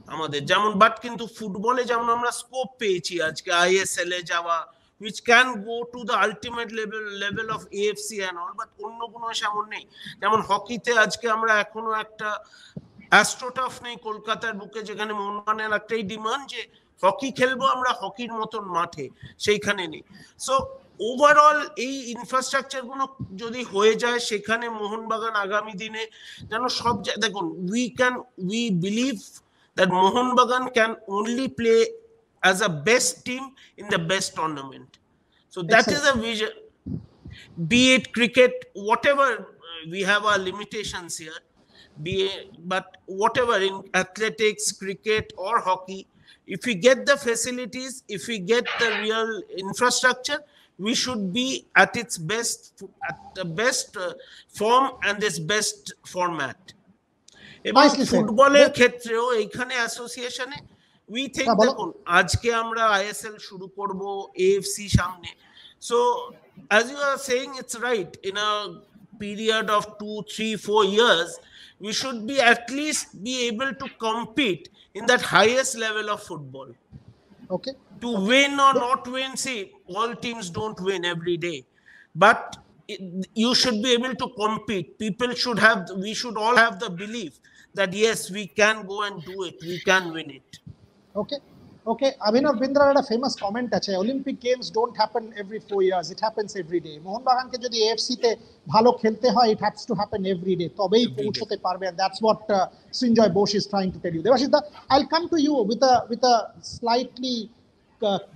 আমাদের, যেমন বাট কিন্তু ফুটবলে যেমন আমরা স্কোপ পেয়েছি আজকে আইএসএল এ যাওয়া, which can go to the ultimate level of AFC and all, but অন্য কোনো সেমন নেই। যেমন হকিতে আজকে আমরা এখনো একটা অ্যাস্ট্রোটাফ নেই কলকাতার বুকে, যেখানে মোহনবাগানের একটাই ডিমান্ড যে হকি খেলবো আমরা হকির মতন মাঠে, সেইখানে নেই। সো ওভারঅল এই ইনফ্রাস্ট্রাকচার গুলো যদি হয়ে যায়, সেখানে মোহনবাগান আগামী দিনে যেন সব, দেখুন we believe that Mohunbagan can only play as a best team in the best tournament. So that is a vision, be it cricket, whatever, we have our limitations here, but whatever in athletics, cricket or hockey, if we get the facilities, if we get the real infrastructure, we should be at its best, at the best form and this best format. এবং ফুটবলের ক্ষেত্রেও এইখানে অ্যাসোসিয়েশনে উই থিংক, দেখুন আজকে আমরা আইএসএল শুরু করব, এএফসি সামনে, so as you are saying, it's right, in a period of 2, 3, 4 years we should be at least be able to compete in that highest level of football. Okay, to win or not win, see, all teams don't win every day, but you should be able to compete. We should all have the belief that yes, we can go and do it, we can win it. Okay, Okay, Abhinav Bindra had a famous comment আছে, Olympic Games don't happen every 4 years, it happens every day. মোহনবাগানকে যদি AFC তে ভালো খেলতে হয়, it has to happen every day, তবেই পৌঁছতে পারবে, and that's what Srinjoy Bose is trying to tell you. Devashis, I'll come to you with a slightly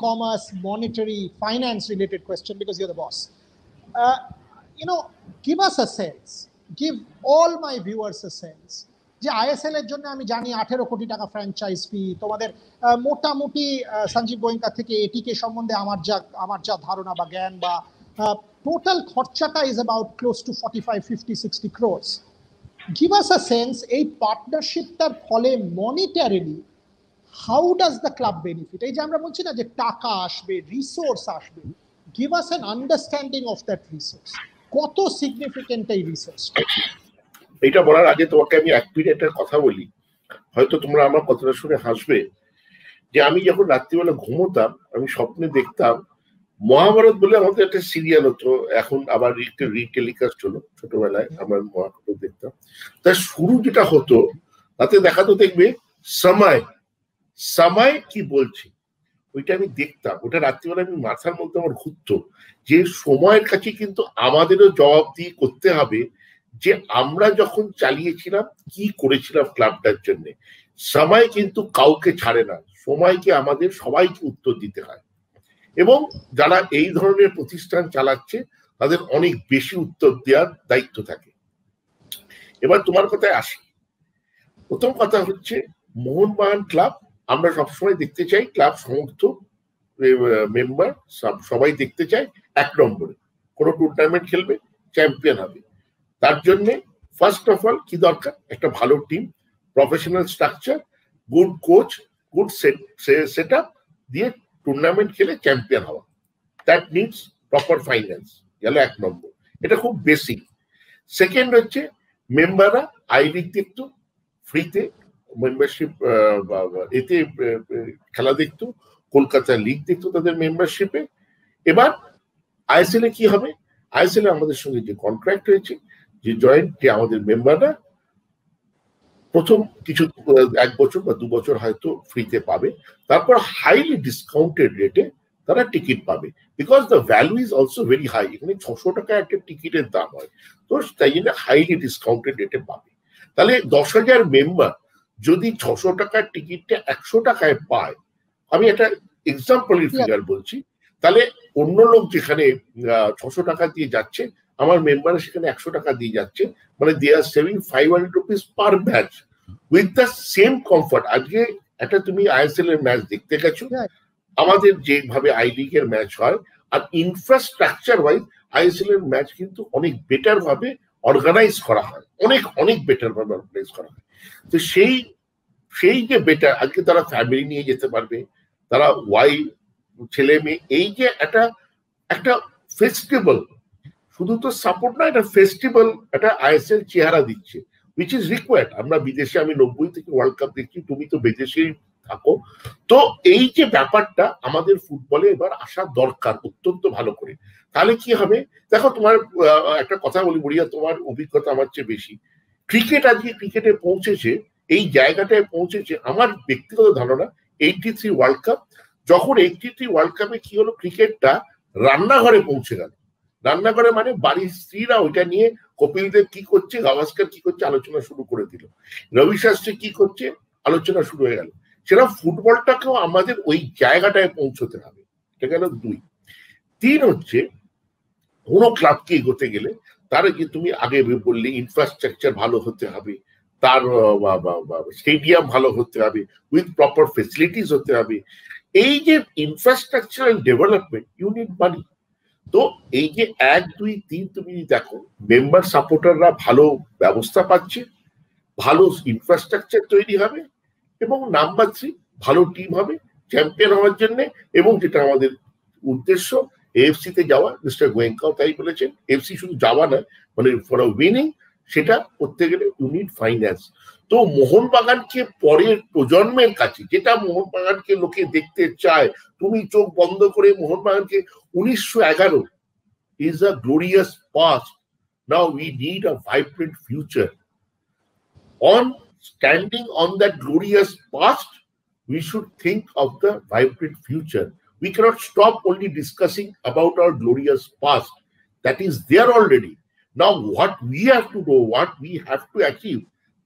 commerce, monetary, finance related question, because you're the boss. Give us a sense, give all my viewers a sense, যে আইএসএল এর জন্য আমি জানি 18 কোটি টাকা ফ্র্যাঞ্চাইজ ফি, তোমাদের মোটামুটি সঞ্জীব গোয়েঙ্কা থেকে এটিকে সম্বন্ধে আমার যা ধারণা বা জ্ঞান বা টোটাল খরচাটা is about close to 45, 50, 60 crores. Give us a sense, এই পার্টনারশিপটার ফলে monetarily how does the club benefit? এই যে আমরা বলছি না যে টাকা আসবে, রিসোর্স আসবে, give us an understanding of that resource, কত সিগনিফিকেন্ট এই রিসোর্সটা? এটা বলার আগে তোমাকে আমি এক মিনিটের কথা বলি, হয়তো তোমরা আমার কথাটা শুনে হাসবে, যে আমি যখন রাত্রিবেলা ঘুমোতাম আমি স্বপ্নে দেখতাম মহাভারত বলে আমাদের একটা সিরিয়াল হতো, এখন আবার রিটেলিকাস্ট হলো, ছোটবেলায় আমরা মহাভারত দেখতাম। তার শুরু যেটা হতো তাতে দেখাতো, দেখবে সময় কি বলছে, ওইটা আমি দেখতাম, ওটা রাত্রিবেলা আমি মাথার মধ্যে আমার ঘুরতো, যে সময়ের কাছে কিন্তু আমাদেরও জবাবদিহি করতে হবে যে আমরা যখন চালিয়েছিলাম কি করেছিলাম ক্লাবটার জন্য। সময় কিন্তু কাউকে ছাড়ে না, সময়কে আমাদের সবাইকে উত্তর দিতে হয়, এবং যারা এই ধরনের প্রতিষ্ঠান চালাচ্ছে তাদের অনেক বেশি উত্তর দেওয়ার দায়িত্ব থাকে। এবার তোমার কথায় আসি। প্রথম কথা হচ্ছে মোহনবাগান ক্লাব, আমরা সবসময় দেখতে চাই ক্লাব সমর্থক মেম্বার সবাই দেখতে চাই 1 নম্বরে কোনো টুর্নামেন্ট খেলবে, চ্যাম্পিয়ন হবে। তার জন্য ফার্স্ট অফ অল কি দরকার? একটা ভালো team, professional structure, good coach, good set up দিয়ে টুর্নামেন্ট খেলে চ্যাম্পিয়ন হওয়া। দ্যাট নিডস প্রপার ফাইন্যান্স, গেল 1 নম্বর, এটা খুব বেসিক। সেকেন্ড হচ্ছে মেম্বাররা আই লিগ দেখতো, ফ্রিতে মেম্বারশিপ, এতে খেলা দেখতো, কলকাতা লিগ দেখতো তাদের মেম্বারশিপে। এবার আইএসএল এ কি হবে? আইএসএল এ আমাদের সঙ্গে যে কন্ট্রাক্ট হয়েছে, যে জয়েন্ট, যে আমাদের মেম্বাররা প্রথম কিছু 1 বছর বা 2 বছর হয়তো ফ্রিতে পাবে, তারপর হাইলি ডিসকাউন্টেড রেটে তারা টিকিট পাবে, because the value is also very high. এখানে 600 টাকা একটা টিকিটের দাম হয়, তো তাই জন্য হাইলি ডিসকাউন্টেড রেটে পাবে। তাহলে 10,000 মেম্বার যদি 600 টাকার টিকিটটা 100 টাকায় পায়, আমি একটা এক্সাম্পলের ফিগার বলছি, তাহলে অন্য লোক যেখানে 600 টাকা দিয়ে যাচ্ছে, আমার মেম্বার সেখানে 100 টাকা দিয়ে যাচ্ছে, মানে they are saving 500 rupees per match with the same comfort. আজকে একটা তুমি আইএসএল এর ম্যাচ দেখতে গেছো, আমাদের যেভাবে আই লিগের ম্যাচ হয়, আর ইনফ্রাস্ট্রাকচার ওয়াইজ আইএসএল এর ম্যাচ কিন্তু অনেক বেটার ভাবে অর্গানাইজ করা হয়, অনেক বেটার ভাবে অর্গানাইজ করা হয়। তো সেই যে বেটার, আজকে তারা ফ্যামিলি নিয়ে যেতে পারবে, তারা ওয়াইফ, ছেলে মেয়ে, এই যে একটা ফেস্টিভ্যাল, শুধু তো সাপোর্ট না, এটা ফেস্টিভ্যাল, এটা আইএসএল চেহারা দিচ্ছে, উইচ ইজ রিকোয়ার্ড। আমরা বিদেশে, আমি 90 থেকে ওয়ার্ল্ড কাপ দেখছি, তুমি তো বিদেশেই থাকো, তো এই যে ব্যাপারটা আমাদের ফুটবলে এবার আসা দরকার অত্যন্ত ভালো করে। তাহলে কি হবে? দেখো, তোমার একটা কথা বলি বুড়িয়া, তোমার অভিজ্ঞতা আমার চেয়ে বেশি। ক্রিকেট আজকে ক্রিকেটে পৌঁছেছে, এই জায়গাটায় পৌঁছেছে, আমার ব্যক্তিগত ধারণা 83 ওয়ার্ল্ড কাপ, যখন 83 ওয়ার্ল্ড কাপে কি হলো, ক্রিকেটটা রান্নাঘরে পৌঁছে গেল। রান্নাঘরে মানে বাড়ির স্ত্রীরা ওইটা নিয়ে কপিল দেব কি করছে, গাভাস্কর কি করছে, আলোচনা শুরু করে দিল, রবি শাস্ত্রী কি করছে, আলোচনা শুরু হয়ে গেল। সেটা ফুটবলটাকেও আমাদের ওই জায়গাটায় পৌঁছতে হবে। এটা গেল 2। 3 হচ্ছে, কোনো ক্লাবকে এগোতে গেলে তার যে তুমি আগে বললে ইনফ্রাস্ট্রাকচার ভালো হতে হবে, তার স্টেডিয়াম ভালো হতে হবে, উইথ প্রপার ফেসিলিটিস হতে হবে। এই যে infrastructural development, you need money. তো এই যে 1, 2, 3 তুমি দেখো, মেম্বার সাপোর্টাররা ভালো ব্যবস্থা পাচ্ছে, ভালো ইনফ্রাস্ট্রাকচার তৈরি হবে, এবং নাম্বার 3 ভালো টিম হবে চ্যাম্পিয়ন হওয়ার জন্য। এবং যেটা আমাদের উদ্দেশ্য, এএফসি তে যাওয়া, মিস্টার গোয়েঙ্কাও তাই বলেছেন, এএফসি শুধু যাওয়া নয়, মানে ফর আ উইনিং, সেটা করতে গেলে ইউ নিড ফাইন্যান্স। তো মোহনবাগানকে পরের প্রজন্মের কাছে, যেটা মোহনবাগানকে লোকে দেখতে চায়, তুমি চোখ বন্ধ করে মোহনবাগানকে 1911 is a glorious past. Now we need a vibrant future. On standing on that glorious past, we should think of the vibrant future. We cannot stop only discussing about our glorious past. That is there already. Now what we have to do, what we have to achieve,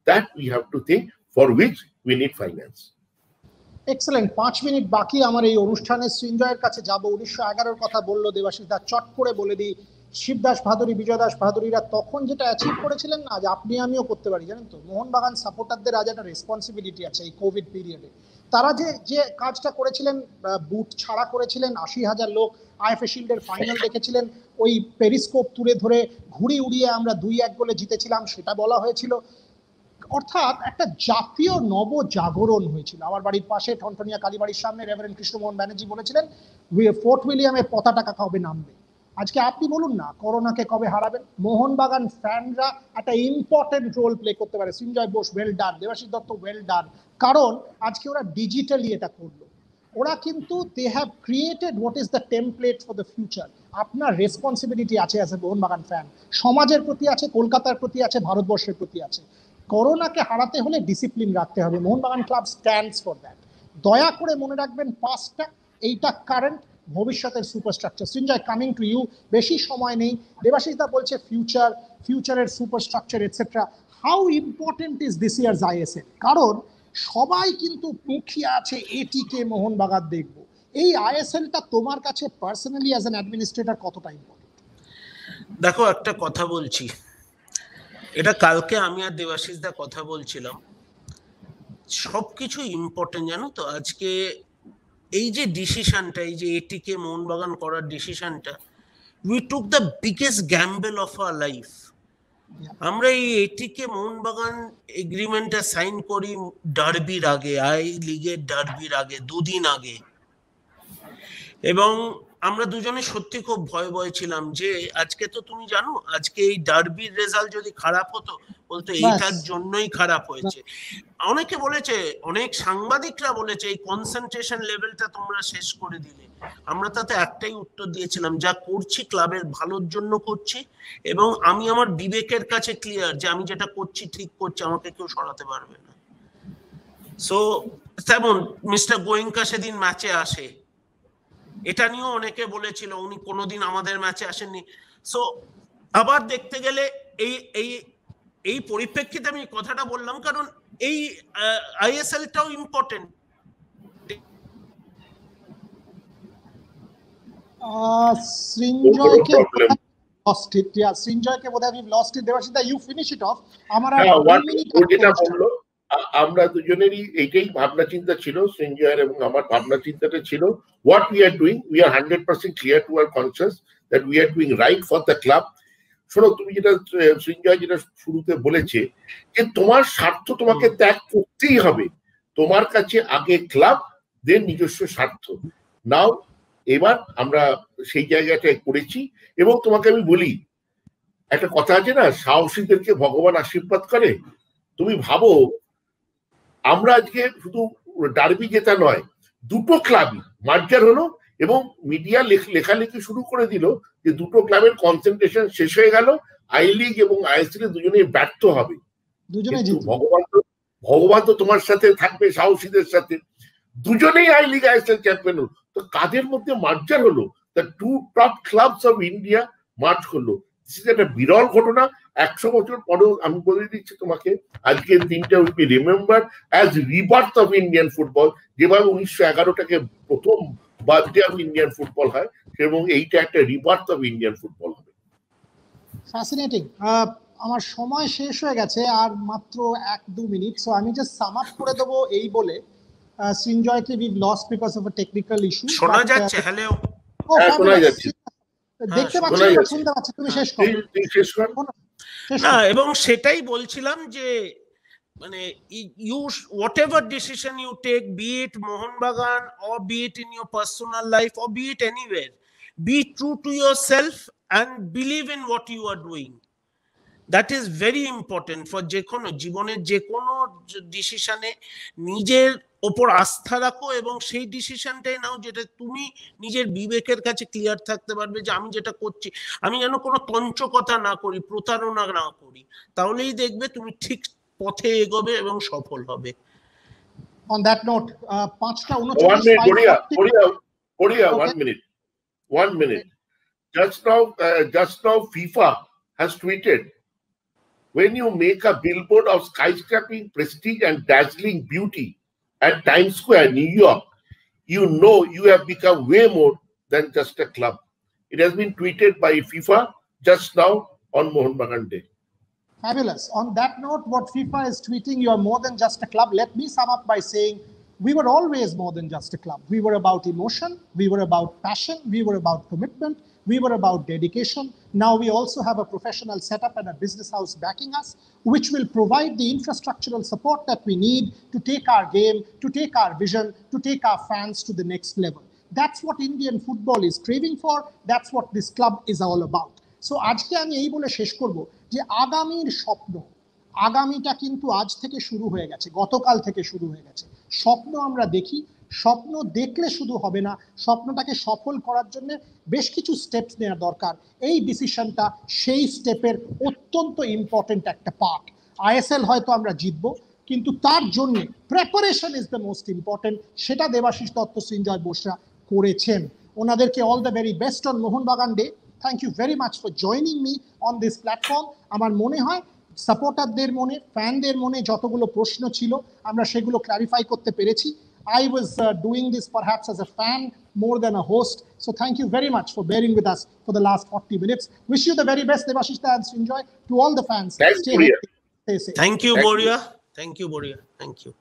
that we have to think, for which we need finance. Excellent. 5 minute বাকি আমার এই অনুষ্ঠানে। সৃঞ্জয়ের কাছে যাব। 1911-র কথা বললো দেবাশিস দা, চট করে বলে দিই, শিবদাস ভাদুরী, বিজয় দাস ভাদুরীরা তখন যেটা অ্যাচিভ করেছিলেন না, আজ আপনি আমিও করতে পারি। জানেন তো, মোহনবাগান সাপোর্টারদের আজ একটা রেসপন্সিবিলিটি আছে এই কোভিড পিরিয়ডে। তারা যে কাজটা করেছিলেন, বুট ছাড়া করেছিলেন, 80,000 লোক আইএফএ শিল্ডের ফাইনাল দেখেছিলেন, ওই পেরিস্কোপ তুলে ধরে ঘুড়ি উড়িয়ে আমরা 2-1 গোলে জিতেছিলাম, সেটা বলা হয়েছিল। অর্থাৎ একটা জাতীয় নবজাগরণ হয়েছিল। আমার বাড়ির পাশে ঠনঠনিয়া কালীবাড়ির সামনে রেভারেন্ড কৃষ্ণমোহন ব্যানার্জি বলেছিলেন ফোর্ট উইলিয়ামে পতাকা কবে নামবে। আজকে আপনি বলুন না, করোনাকে কবে হারাবেন? মোহনবাগান ফ্যানরা একটা ইম্পর্টেন্ট রোল প্লে করতে পারে। Srinjoy Bose well done, Debashis Dutta well done, কারণ আজকে ওরা ডিজিটালি এটা করলো। ওরা কিন্তু they have created what is the template for the future. আপনার রেসপন্সিবিলিটি আছে অ্যাজ এ মোহনবাগান ফ্যান, সমাজের প্রতি আছে, কলকাতার প্রতি আছে, ভারতবর্ষের প্রতি আছে। করোনাকে হারাতে হলে ডিসিপ্লিন রাখতে হবে। Mohun Bagan club stands for that. দয়া করে মনে রাখবেন পাস্টটা, এইটা কারেন্ট, ভবিষ্যতের superstructure. Srinjoy, coming to you, বেশি সময় নেই। দেবাশিস দা বলছে ফিউচারের superstructure etcetera. How important is this year's ISL? কারণ সবাই কিন্তু মুখিয়ে আছে এটিকে মোহনবাগান দেখবো। এই আইএসএলটা তোমার কাছে পার্সোনালি অ্যাজ অ্যান অ্যাডমিনিস্ট্রেটর কতটা ইম্পর্টেন্ট? দেখো, একটা কথা বলছি, এটা কালকে আমি আর দেবাশিস দা কথা বলছিলাম, সবকিছু ইম্পর্টেন্ট জানো তো। আজকে এই যে ডিসিশনটা, এই যে এটিকে মোহনবাগান করার ডিসিশনটা, we took the biggest gamble of our life. আমরা এই এটিকে মোহনবাগান এগ্রিমেন্টটা সাইন করি ডার্বির আগে, আই লিগের ডার্বির আগে, 2 দিন আগে। এবং আমরা দুজনে সত্যি খুব ভয় ছিলাম যে আজকে তো তুমি জানো, আজকে এই ডার্বির রেজাল্ট যদি খারাপ হতো, বলতো এইটার জন্যই খারাপ হয়েছে। অনেকে বলেছে, অনেক সাংবাদিকরা বলেছে এই কনসেন্ট্রেশন লেভেলটা তোমরা শেষ করে দিলে। আমরা তাতে একটাই উত্তর দিয়েছিলাম, যা করছি ক্লাবের ভালোর জন্য করছি, এবং আমি আমার বিবেকের কাছে ক্লিয়ার যে আমি যেটা করছি ঠিক করছি, আমাকে কেউ সরাতে পারবে না। সো তেমন মিস্টার গোয়েঙ্কা সেদিন ম্যাচে আসে, এটা নিয়েও অনেকে বলেছিল উনি কোনোদিন আমাদের ম্যাচে আসেননি। সো আবার দেখতে গেলে এই পরিপ্রেক্ষিতে আমি কথাটা বললাম, কারণ এই আইএসএলটাও ইম্পর্টেন্ট। সৃঞ্জয়কে বোধহয় we've lost it. Debashis the, you finish it off. আমার যেটা বললো, আমরা দুজনেরই এইটাই ভাবনা চিন্তা ছিল, সৃঞ্জয়ের এবং আমার ভাবনা চিন্তাটা ছিল, what we are doing, we are 100% clear to our conscience that we are doing right for the club. শোনো, তুমি যেটা সৃঞ্জয় যেটা শুরুতে বলেছে যে তোমার স্বার্থ তোমাকে ত্যাগ করতেই হবে। তোমার কাছে আগে ক্লাব, দেন নিজস্ব স্বার্থ। নাও এবার আমরা সেই জায়গাটায় করেছি। এবং তোমাকে আমি বলি, একটা কথা আছে না, সাহসীদেরকে ভগবান আশীর্বাদ করে। তুমি ভাবো, আমরা আজকে শুধু ডার্বি জেতা নয়, 2টো ক্লাবই মার্জার হলো এবং মিডিয়া লেখালেখি শুরু করে দিল যে 2টো ক্লাবের কনসেন্ট্রেশন শেষ হয়ে গেল, আই লিগ এবং আইএসএল দুজনেই ব্যর্থ হবে। ভগবান তো তোমার সাথে থাকবে, সাহসীদের সাথে। দুজনেই আই লিগ আইএসএল চ্যাম্পিয়ন হলো। তো কাদের মধ্যে মার্জার হলো? The 2 top clubs of India merge করলো। একটা বিরল ঘটনা। 100 বছর পরেও আমি বলে দিচ্ছি তোমাকে, আজকের দিনটা will be remembered as rebirth of Indian football. যেভাবে 1911টাকে প্রথম বার্থডে অফ ইন্ডিয়ান ফুটবল হয়, এবং এইটা একটা রিবার্থ অফ ইন্ডিয়ান ফুটবল হবে। ফ্যাসিনেটিং। আমার সময় শেষ হয়ে গেছে, আর মাত্র 1-2 মিনিট। সো আমি জাস্ট সাম আপ করে দেবো এই বলে, সৃঞ্জয়কে we've lost because of a technical issue. শোনা যাচ্ছে? হ্যালো, শোনা যাচ্ছে, দেখতে পাচ্ছি, শুনতে পাচ্ছি। তুমি শেষ করো না। এবং সেটাই বলছিলাম যে মানে you whatever decision you take, be it Mohanbagan or be it in your personal life or be it anywhere, be true to yourself and believe in what you are doing. That is very important for যে কোনো জীবনের যে কোনো ডিসিশনে নিজের ওপর আস্থা রাখো এবং সেই ডিসিশনটাই নাও যেটা তুমি নিজের বিবেকের কাছে ক্লিয়ার থাকতে পারবে যে আমি যেটা করছি, আমি যেন কোনো তঞ্চকতা না করি, প্রতারণা না করি। তাহলেই দেখবে তুমি ঠিক পথে এগোবে এবং সফল হবে। On that note, 5টা 39 Boria, 1 minute. 1 minute. Just now, FIFA has tweeted, when you make a billboard of skyscraping prestige and dazzling beauty at Times Square, New York, you know you have become way more than just a club. It has been tweeted by FIFA just now on Mohun Bagan Day. Fabulous. On that note, what FIFA is tweeting, you are more than just a club. Let me sum up by saying, we were always more than just a club. We were about emotion, we were about passion, we were about commitment, we were about dedication. Now we also have a professional setup and a business house backing us, which will provide the infrastructural support that we need to take our game, to take our vision, to take our fans to the next level. That's what Indian football is craving for. That's what this club is all about. So আজকে আমি এই বলে শেষ করব যে আগামীর স্বপ্ন, আগামীটা কিন্তু আজ থেকে শুরু হয়ে গেছে, গতকাল থেকে শুরু হয়ে গেছে। স্বপ্ন আমরা দেখি, স্বপ্ন দেখলে শুধু হবে না, স্বপ্নটাকে সফল করার জন্য বেশ কিছু স্টেপস নেওয়া দরকার। এই ডিসিশনটা সেই স্টেপের অত্যন্ত ইম্পর্টেন্ট একটা পার্ট। আইএসএল হয়তো আমরা জিতবো, কিন্তু তার জন্য preparation is the most important. সেটা দেবাশিস দত্ত, সৃঞ্জয় বোসরা করেছেন। ওনাদেরকে all the very best on Mohun Bagan day. Thank you very much for joining me on this platform. আমার মনে হয় সাপোর্টারদের মনে, ফ্যানদের মনে যতগুলো প্রশ্ন ছিল আমরা সেগুলো ক্লারিফাই করতে পেরেছি। I was doing this perhaps as a fan more than a host. So thank you very much for bearing with us for the last 40 minutes. Wish you the very best, Debashish and Srinjoy. To all the fans, stay healthy, stay safe. Thank you, Boria. Thank you, Boria. Thank you.